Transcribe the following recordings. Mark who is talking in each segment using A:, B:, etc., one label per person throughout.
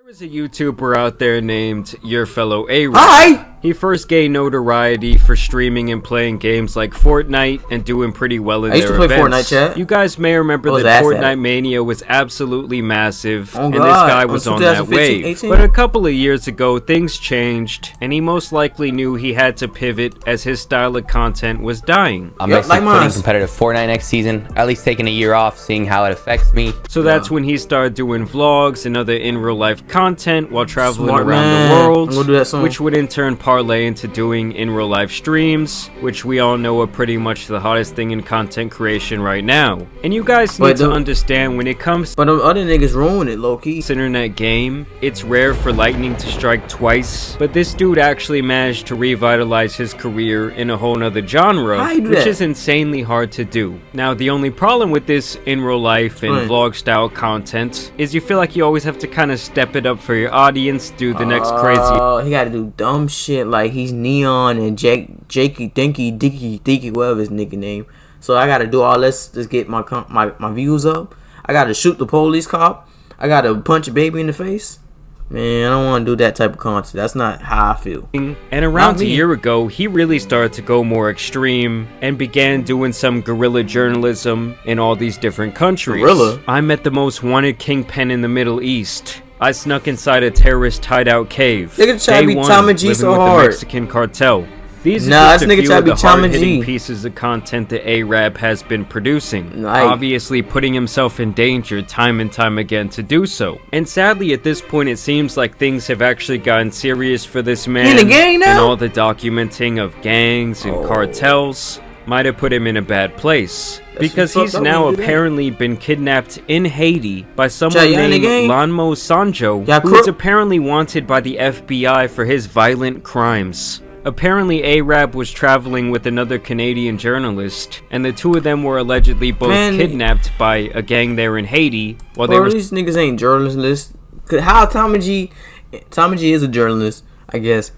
A: There's a YouTuber out there named Your Fellow A-Rap.
B: Hi!
A: He first gained notoriety for streaming and playing games like Fortnite and doing pretty well in their events.
B: I used to play Fortnite, chat.
A: You guys may remember that Fortnite mania was absolutely massive, and this guy was on that wave. 18? But a couple of years ago, things changed, and he most likely knew he had to pivot as his style of content was dying.
C: I'm basically putting competitive Fortnite next season, at least taking a year off, seeing how it affects me.
A: So that's when he started doing vlogs and other in-real-life content while traveling around the world, which would in turn parlay into doing in-real-life streams, which we all know are pretty much the hottest thing in content creation right now. And you guys need to understand, when it comes to
B: other niggas ruin it, low-key.
A: This internet game, it's rare for lightning to strike twice, but this dude actually managed to revitalize his career in a whole nother genre, which is insanely hard to do. Now, the only problem with this in-real-life and vlog-style content is you feel like you always have to kind of step it up for your audience, do the next crazy.
B: Oh, he gotta do dumb shit like he's Neon and Jakey Dinky Dicky, whatever his nigga name. So I gotta do all this to get my views up. I gotta shoot the police cop. I gotta punch a baby in the face. Man, I don't want to do that type of content. That's not how I feel.
A: And around a year ago, he really started to go more extreme and began doing some guerrilla journalism in all these different countries.
B: Guerrilla?
A: I met the most wanted kingpin in the Middle East. I snuck inside a terrorist hideout cave.
B: Nigga try to be Tom and G so hard.
A: The Mexican cartel. These are just a few of the hard-hitting pieces of content that A-Rap has been producing, obviously putting himself in danger time and time again to do so. And sadly, at this point, it seems like things have actually gotten serious for this man, and all the documenting of gangs and cartels might have put him in a bad place. Because he's now apparently been kidnapped in Haiti by someone named Lanmo Sanjo, who is apparently wanted by the FBI for his violent crimes. Apparently, A-Rap was traveling with another Canadian journalist, and the two of them were allegedly both kidnapped by a gang there in Haiti while they were.
B: These niggas ain't journalists. How Tommy G is a journalist, I guess.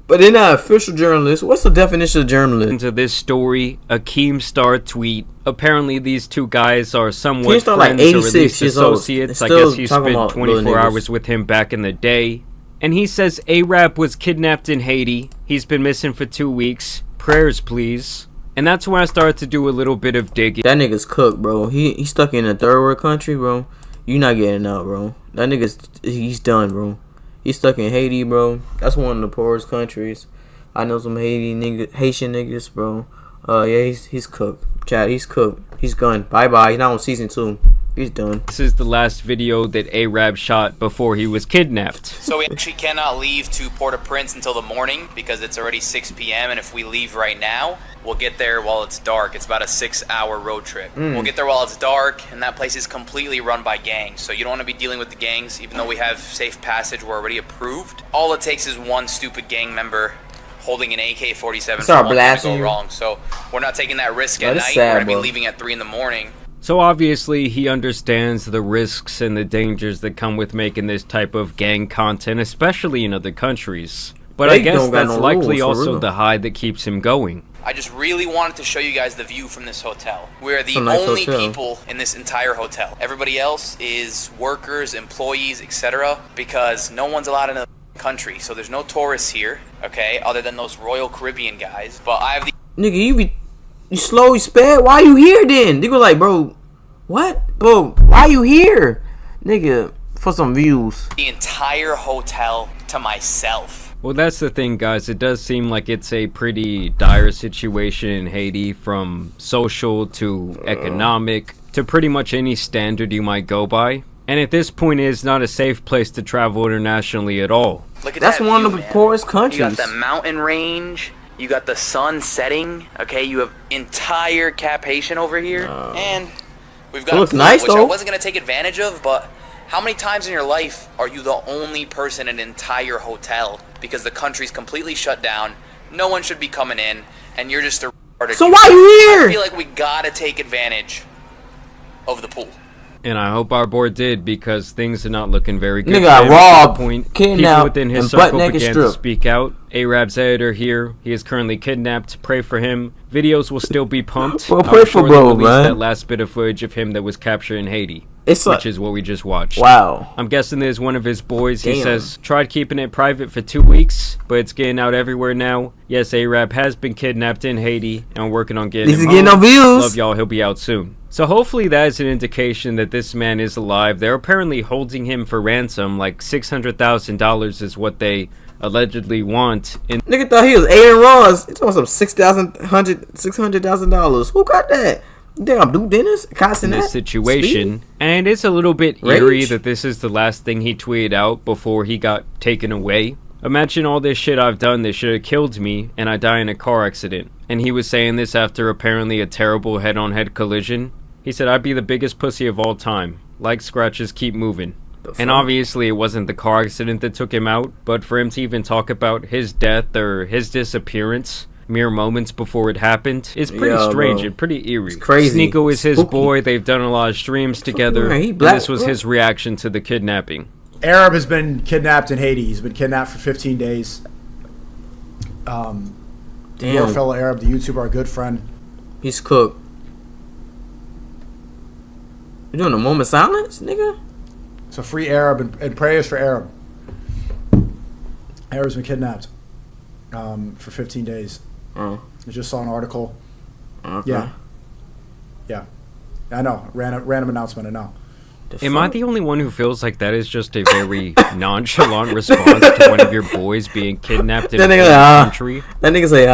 B: But they're not official journalists. What's the definition of journalist?
A: Into this story, a Keemstar tweet. Apparently, these two guys are somewhat friends,
B: like 86
A: or at least associates. I guess he spent 24 hours with him back in the day. And he says A-Rap was kidnapped in Haiti. He's been missing for 2 weeks. Prayers, please. And that's when I started to do a little bit of digging.
B: That nigga's cooked, bro. He's stuck in a third world country, bro. You not getting out, bro. That he's done, bro. He's stuck in Haiti, bro. That's one of the poorest countries. I know some Haitian niggas, bro. Yeah, he's cooked. Chad, he's cooked. He's gone. Bye-bye. He's not on season 2. He's done.
A: This is the last video that A-Rap shot before he was kidnapped.
D: So we actually cannot leave to Port-au-Prince until the morning because it's already 6 p.m. and if we leave right now, we'll get there while it's dark. It's about a 6-hour road trip. We'll get there while it's dark, and that place is completely run by gangs. So you don't want to be dealing with the gangs, even though we have safe passage. We're already approved. All it takes is one stupid gang member holding an AK-47 for one thing to go wrong. So we're not taking that risk at night. We're going to be leaving at 3 in the morning.
A: So obviously he understands the risks and the dangers that come with making this type of gang content, especially in other countries. But I guess that's likely also the high that keeps him going.
D: I just really wanted to show you guys the view from this hotel. We're the only people in this entire hotel. Everybody else is workers, employees, etc. because no one's allowed in the country. So there's no tourists here, okay, other than those Royal Caribbean guys. But I have the...
B: Nigga, you slowly sped? Why you here then? Nigga like, bro, what? Bro, why you here? Nigga, for some views.
D: The entire hotel to myself.
A: Well, that's the thing, guys. It does seem like it's a pretty dire situation in Haiti, from social to economic to pretty much any standard you might go by. And at this point, it's not a safe place to travel internationally at all.
D: Look at
B: that's
D: that
B: one
D: view,
B: of the poorest countries.
D: You got the mountain range. You got the sun setting, okay? You have entire Cap Haitian over here, and we've got a pool,
B: nice,
D: which I wasn't gonna take advantage of. But how many times in your life are you the only person in an entire hotel because the country's completely shut down? No one should be coming in, and you're just a retarded.
B: So why you here?
D: I feel like we gotta take advantage of the pool.
A: And I hope our board did, because things are not looking very good.
B: Nigga got robbed,
A: people within his circle began to speak out. A-Rap's editor here, he is currently kidnapped. Pray for him. Videos will still be pumped.
B: Well, pray for bro, man.
A: That last bit of footage of him that was captured in Haiti. which is what we just watched.
B: Wow.
A: I'm guessing there's one of his boys. He says, tried keeping it private for 2 weeks, but it's getting out everywhere now. Yes, A-Rab has been kidnapped in Haiti, and we're working on getting him home.
B: Getting no views.
A: Love y'all. He'll be out soon. So hopefully that is an indication that this man is alive. They're apparently holding him for ransom, like $600,000 is what they allegedly want.
B: Nigga thought he was Aaron Ross. It's almost some $600,000. Who got that? You think I'm Duke Dennis?
A: In this situation. Speed? And it's a little bit eerie that this is the last thing he tweeted out before he got taken away. Imagine all this shit I've done. They should have killed me and I die in a car accident. And he was saying this after apparently a terrible head-on-head collision. He said, I'd be the biggest pussy of all time. Like scratches, keep moving. And obviously it wasn't the car accident that took him out, but for him to even talk about his death or his disappearance mere moments before it happened is pretty strange and pretty eerie.
B: It's crazy.
A: Sneeko is his boy. They've done a lot of streams together. And this was his reaction to the kidnapping.
E: A-Rab has been kidnapped in Haiti. He's been kidnapped for 15 days. Your fellow A-Rab, the YouTuber, our good friend.
B: He's cooked. You doing a moment of silence, nigga?
E: So free A-Rab and prayers for A-Rab. A-Rab's been kidnapped for 15 days. I just saw an article. Okay. Yeah. I know. Random announcement, I know.
A: Am I the only one who feels like that is just a very nonchalant response to one of your boys being kidnapped in a country?
B: That nigga say,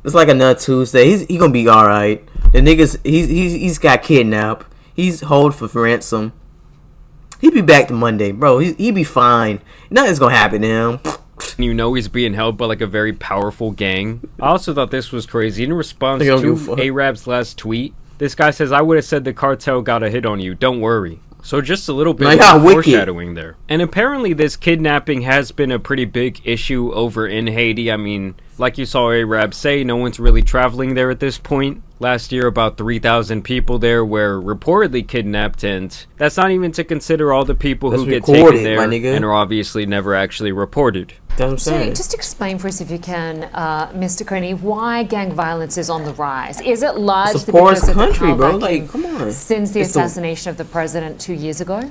B: it's like a nut Tuesday. He gonna be alright. The niggas, he's got kidnapped. He's hold for ransom. He'll be back to Monday, bro. He be fine. Nothing's gonna happen to him.
A: You know he's being held by like a very powerful gang. I also thought this was crazy. In response to A-Rab's last tweet, this guy says, I would have said the cartel got a hit on you. Don't worry. So just a little bit of foreshadowing there. And apparently this kidnapping has been a pretty big issue over in Haiti. I mean, like you saw A-Rab say, no one's really traveling there at this point. Last year, about 3,000 people there were reportedly kidnapped, and that's not even to consider all the people who get taken there and are obviously never actually reported.
B: So
F: just explain for us, if you can, Mr. Kearney, why gang violence is on the rise. Is it largely because of the
B: bro? Like, come on.
F: Since the assassination of the president 2 years ago?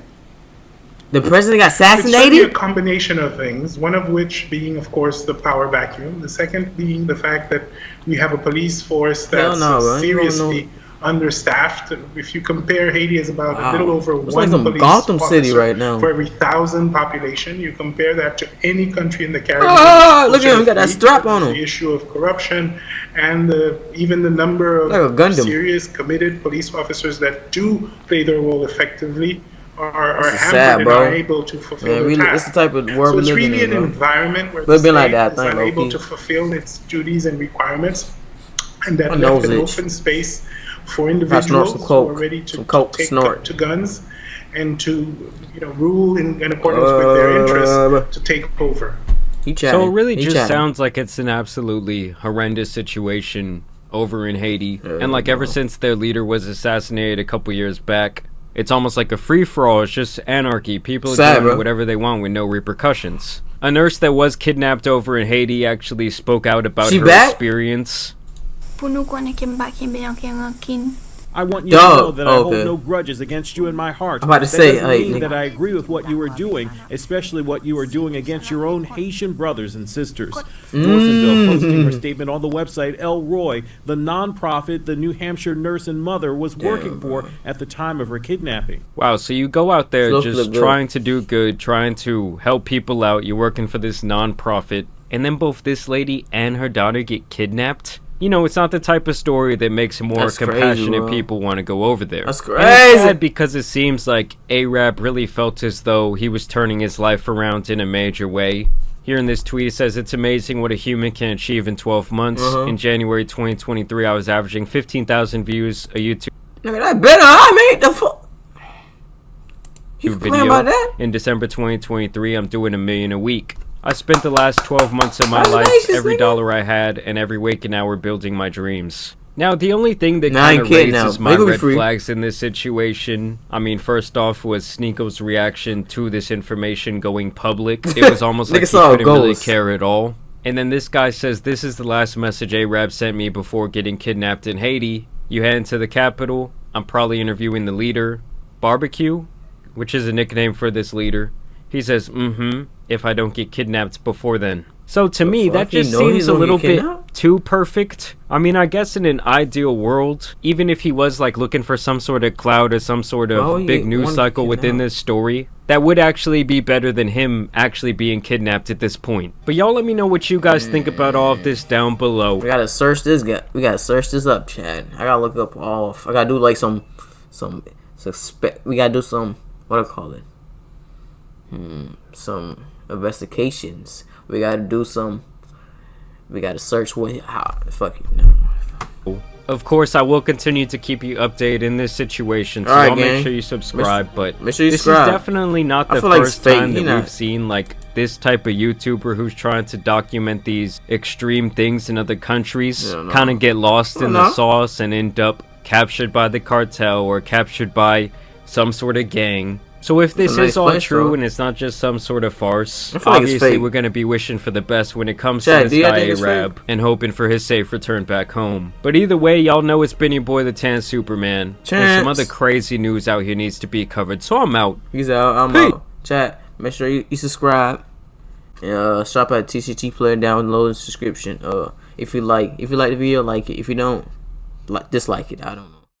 B: The president got assassinated?
G: It's certainly a combination of things, one of which being, of course, the power vacuum. The second being the fact that we have a police force that's seriously understaffed. If you compare, Haiti is about a little over one police
B: Gotham City
G: right
B: now
G: for every 1,000 population. You compare that to any country in the Caribbean.
B: Look at him, got that strap on him.
G: The issue of corruption and even the number of serious, committed police officers that do play their role effectively are hampered and are able to fulfill their task.
B: It's the type of world
G: so it's really an environment where the state is unable to fulfill its duties and requirements, and that left an open space for individuals who are ready to take to guns and to rule in accordance with their interests to take over.
A: So it really just sounds like it's an absolutely horrendous situation over in Haiti, and like ever since their leader was assassinated a couple years back, it's almost like a free-for-all. It's just anarchy. People are doing whatever they want with no repercussions. A nurse that was kidnapped over in Haiti actually spoke out about her experience.
H: I want you to know that I hold no grudges against you in my heart.
B: I'm about to say,
H: that doesn't mean that I agree with what you are doing, especially what you are doing against your own Haitian brothers and sisters. Dorsonville posting her statement on the website El Roy, the nonprofit the New Hampshire nurse and mother was working for at the time of her kidnapping.
A: Wow, so you go out there just trying to do good, trying to help people out, you're working for this nonprofit, and then both this lady and her daughter get kidnapped? You know, it's not the type of story that makes more compassionate people want to go over there.
B: That's crazy.
A: And it's sad because it seems like A-Rab really felt as though he was turning his life around in a major way. Here in this tweet, it says, it's amazing what a human can achieve in 12 months. In January 2023, I was averaging 15,000 views a YouTube video. In December 2023, I'm doing 1 million a week. I spent the last 12 months of my life, every dollar I had, and every waking hour building my dreams. Now, the only thing that kind of raises my red flags in this situation, I mean, first off, was Sneeko's reaction to this information going public. It was almost like he couldn't really care at all. And then this guy says, this is the last message A-Rab sent me before getting kidnapped in Haiti. You head into the capital. I'm probably interviewing the leader. Barbecue, which is a nickname for this leader. He says, if I don't get kidnapped before then. So to me, that just seems a little bit too perfect. I mean, I guess in an ideal world, even if he was like looking for some sort of cloud or some sort of big news cycle within this story, that would actually be better than him actually being kidnapped at this point. But y'all let me know what you guys think about all of this down below.
B: We gotta search this guy. We gotta search this up, Chad. I gotta look up all. I gotta do like some suspect. We gotta do some, what do I call it? Some investigations. We gotta do some. We gotta search what. How? Fuck you. No.
A: Of course, I will continue to keep you updated in this situation. So y'all make sure you subscribe. But
B: make sure you
A: this
B: subscribe.
A: is definitely not the first time that we've seen like this type of YouTuber who's trying to document these extreme things in other countries, kind of get lost in the sauce and end up captured by the cartel or captured by some sort of gang. So if this is all true and it's not just some sort of farce, obviously we're going to be wishing for the best when it comes to this guy Arab and hoping for his safe return back home. But either way, y'all know it's been your boy the Tan Superman. And some other crazy news out here needs to be covered. So I'm out.
B: He's out. I'm out. Chat, make sure you subscribe. And shop at TCT Player, download the subscription. If you like the video, like it. If you don't, dislike it. I don't know.